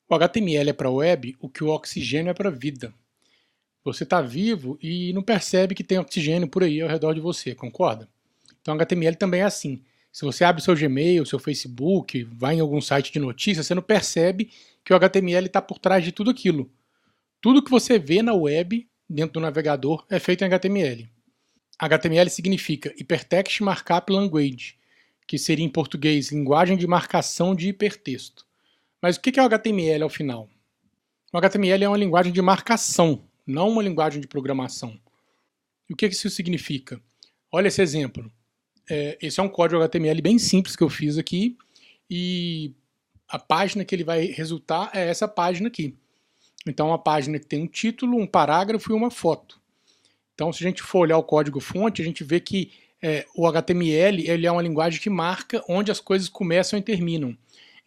O HTML é para a web o que o oxigênio é para a vida. Você está vivo e não percebe que tem oxigênio por aí ao redor de você, concorda? Então o HTML também é assim. Se você abre seu Gmail, seu Facebook, vai em algum site de notícias, você não percebe que o HTML está por trás de tudo aquilo. Tudo que você vê na web, dentro do navegador, é feito em HTML. HTML significa Hypertext Markup Language, que seria em português linguagem de marcação de hipertexto. Mas o que é o HTML ao final? O HTML é uma linguagem de marcação, não uma linguagem de programação. E o que isso significa? Olha esse exemplo. Esse é um código HTML bem simples que eu fiz aqui e a página que ele vai resultar é essa página aqui. Então, uma página que tem um título, um parágrafo e uma foto. Então, se a gente for olhar o código-fonte, a gente vê que o HTML ele é uma linguagem que marca onde as coisas começam e terminam.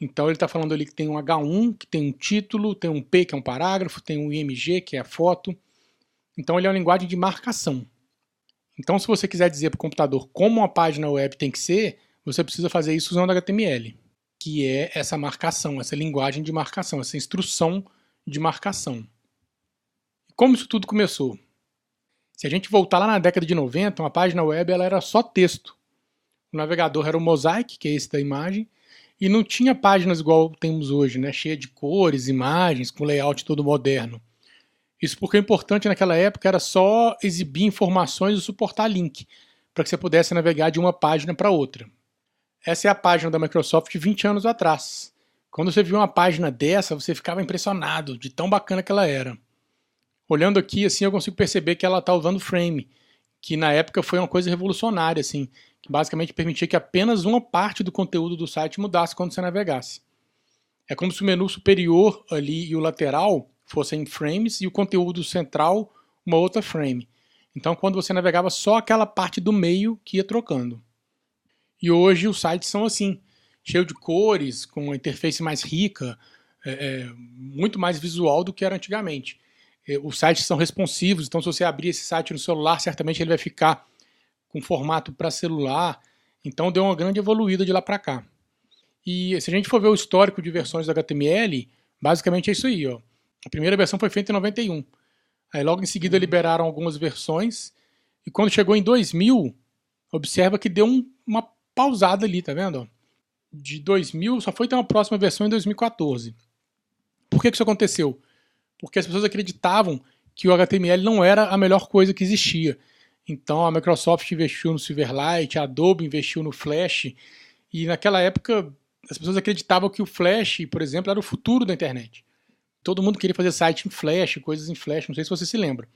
Então, ele está falando ali que tem um H1, que tem um título, tem um P, que é um parágrafo, tem um IMG, que é a foto. Então, ele é uma linguagem de marcação. Então, se você quiser dizer para o computador como uma página web tem que ser, você precisa fazer isso usando HTML, que é essa marcação, essa linguagem de marcação, essa instrução de marcação. E como isso tudo começou? Se a gente voltar lá na década de 90, uma página web ela era só texto. O navegador era o Mosaic, que é esse da imagem, e não tinha páginas igual temos hoje, né, cheia de cores, imagens, com layout todo moderno. Isso porque o importante naquela época era só exibir informações e suportar link, para que você pudesse navegar de uma página para outra. Essa é a página da Microsoft 20 anos atrás. Quando você viu uma página dessa, você ficava impressionado de tão bacana que ela era. Olhando aqui, assim, eu consigo perceber que ela está usando frame, que na época foi uma coisa revolucionária, assim, que basicamente permitia que apenas uma parte do conteúdo do site mudasse quando você navegasse. É como se o menu superior ali e o lateral fossem frames e o conteúdo central uma outra frame. Então, quando você navegava, só aquela parte do meio que ia trocando. E hoje os sites são assim, cheio de cores, com uma interface mais rica, muito mais visual do que era antigamente. Os sites são responsivos, então se você abrir esse site no celular, certamente ele vai ficar com formato para celular. Então deu uma grande evoluída de lá para cá. E se a gente for ver o histórico de versões do HTML, basicamente é isso aí. Ó. A primeira versão foi feita em 91. Aí logo em seguida liberaram algumas versões. E quando chegou em 2000, observa que deu uma pausada ali, tá vendo? De 2000 só foi ter uma próxima versão em 2014. Por que isso aconteceu? Porque as pessoas acreditavam que o HTML não era a melhor coisa que existia. Então a Microsoft investiu no Silverlight, a Adobe investiu no Flash, e naquela época as pessoas acreditavam que o Flash, por exemplo, era o futuro da internet. Todo mundo queria fazer site em Flash, coisas em Flash, não sei se você se lembra.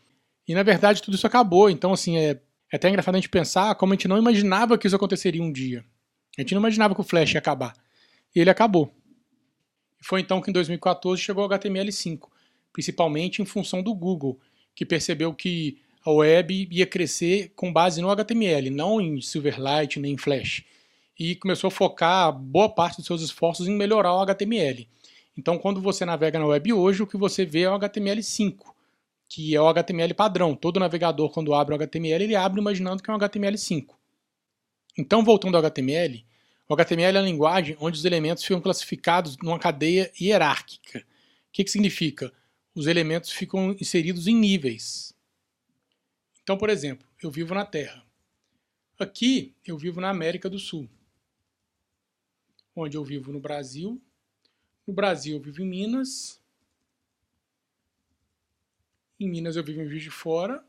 E na verdade tudo isso acabou, então assim, é até engraçado a gente pensar como a gente não imaginava que isso aconteceria um dia. A gente não imaginava que o Flash ia acabar. E ele acabou. E foi então que em 2014 chegou o HTML5, principalmente em função do Google, que percebeu que a web ia crescer com base no HTML, não em Silverlight nem em Flash. E começou a focar boa parte dos seus esforços em melhorar o HTML. Então, quando você navega na web hoje, o que você vê é o HTML5, que é o HTML padrão. Todo navegador, quando abre o HTML, ele abre imaginando que é um HTML5. Então, voltando ao HTML, o HTML é a linguagem onde os elementos ficam classificados numa cadeia hierárquica. O que significa? Os elementos ficam inseridos em níveis. Então, por exemplo, eu vivo na Terra. Aqui, eu vivo na América do Sul, onde eu vivo no Brasil. No Brasil, eu vivo em Minas. Em Minas, eu vivo em Juiz de Fora.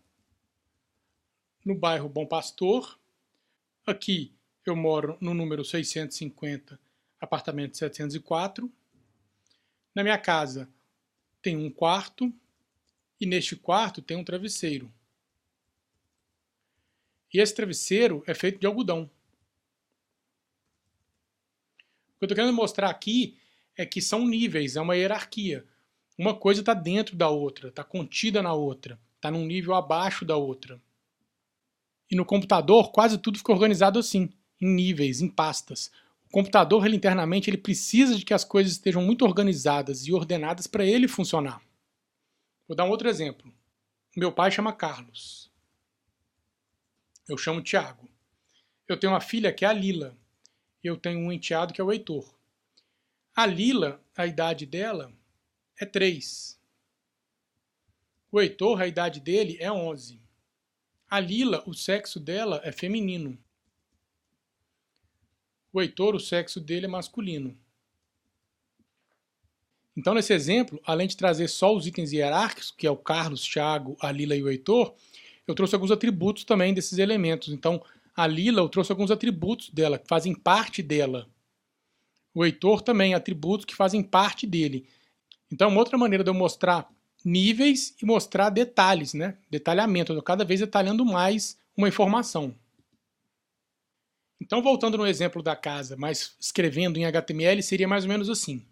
No bairro Bom Pastor. Aqui, eu moro no número 650, apartamento 704. Na minha casa tem um quarto e neste quarto tem um travesseiro. E esse travesseiro é feito de algodão. O que eu estou querendo mostrar aqui é que são níveis, é uma hierarquia. Uma coisa está dentro da outra, está contida na outra, está num nível abaixo da outra. E no computador quase tudo fica organizado assim, em níveis, em pastas. O computador, ele internamente, ele precisa de que as coisas estejam muito organizadas e ordenadas para ele funcionar. Vou dar um outro exemplo. Meu pai chama Carlos. Eu chamo Tiago. Eu tenho uma filha que é a Lila. Eu tenho um enteado que é o Heitor. A Lila, a idade dela é 3. O Heitor, a idade dele é 11. A Lila, o sexo dela é feminino. O Heitor, o sexo dele é masculino. Então, nesse exemplo, além de trazer só os itens hierárquicos, que é o Carlos, Thiago, a Lila e o Heitor, eu trouxe alguns atributos também desses elementos. Então, a Lila, eu trouxe alguns atributos dela, que fazem parte dela. O Heitor também, atributos que fazem parte dele. Então, uma outra maneira de eu mostrar níveis e mostrar detalhes, né? Detalhamento, eu cada vez detalhando mais uma informação. Então, voltando no exemplo da casa, mas escrevendo em HTML, seria mais ou menos assim.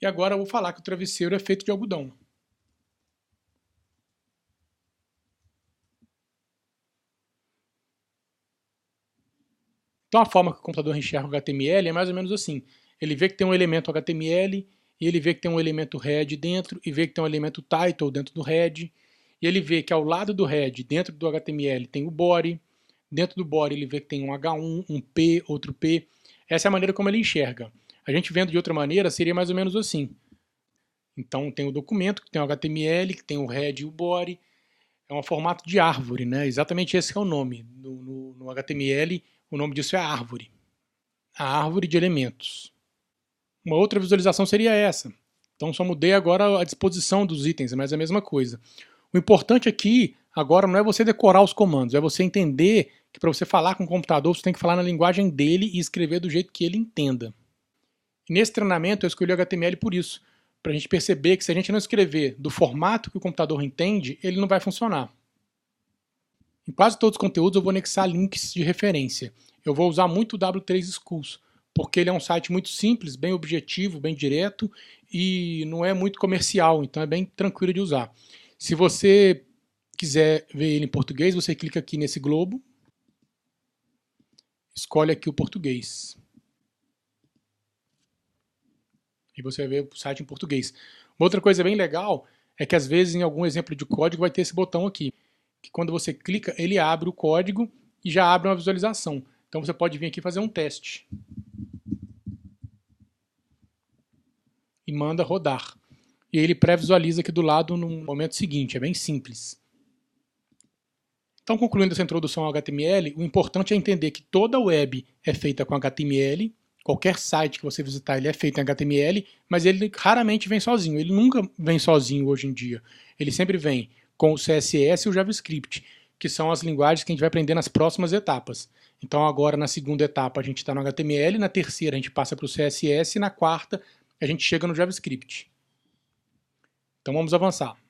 E agora eu vou falar que o travesseiro é feito de algodão. Então a forma que o computador enxerga o HTML é mais ou menos assim. Ele vê que tem um elemento HTML, e ele vê que tem um elemento head dentro, e vê que tem um elemento title dentro do head, e ele vê que ao lado do head, dentro do HTML, tem o body, dentro do body ele vê que tem um H1, um P, outro P. Essa é a maneira como ele enxerga. A gente vendo de outra maneira seria mais ou menos assim. Então tem o documento, que tem o HTML, que tem o head e o body. É um formato de árvore, né? Exatamente esse que é o nome. No HTML, o nome disso é árvore. A árvore de elementos. Uma outra visualização seria essa. Então só mudei agora a disposição dos itens, mas é a mesma coisa. O importante aqui, agora, não é você decorar os comandos, é você entender que para você falar com o computador, você tem que falar na linguagem dele e escrever do jeito que ele entenda. E nesse treinamento eu escolhi o HTML por isso, para a gente perceber que se a gente não escrever do formato que o computador entende, ele não vai funcionar. Em quase todos os conteúdos eu vou anexar links de referência. Eu vou usar muito o W3 Schools, porque ele é um site muito simples, bem objetivo, bem direto e não é muito comercial, então é bem tranquilo de usar. Se você quiser ver ele em português, você clica aqui nesse globo, escolhe aqui o português. E você vai ver o site em português. Uma outra coisa bem legal é que às vezes em algum exemplo de código vai ter esse botão aqui, que quando você clica, ele abre o código e já abre uma visualização. Então você pode vir aqui fazer um teste. E manda rodar. E ele pré-visualiza aqui do lado no momento seguinte, é bem simples. Então, concluindo essa introdução ao HTML, o importante é entender que toda web é feita com HTML, qualquer site que você visitar ele é feito em HTML, mas ele raramente vem sozinho, ele nunca vem sozinho hoje em dia. Ele sempre vem com o CSS e o JavaScript, que são as linguagens que a gente vai aprender nas próximas etapas. Então agora na segunda etapa a gente está no HTML, na terceira a gente passa para o CSS e na quarta a gente chega no JavaScript. Então vamos avançar.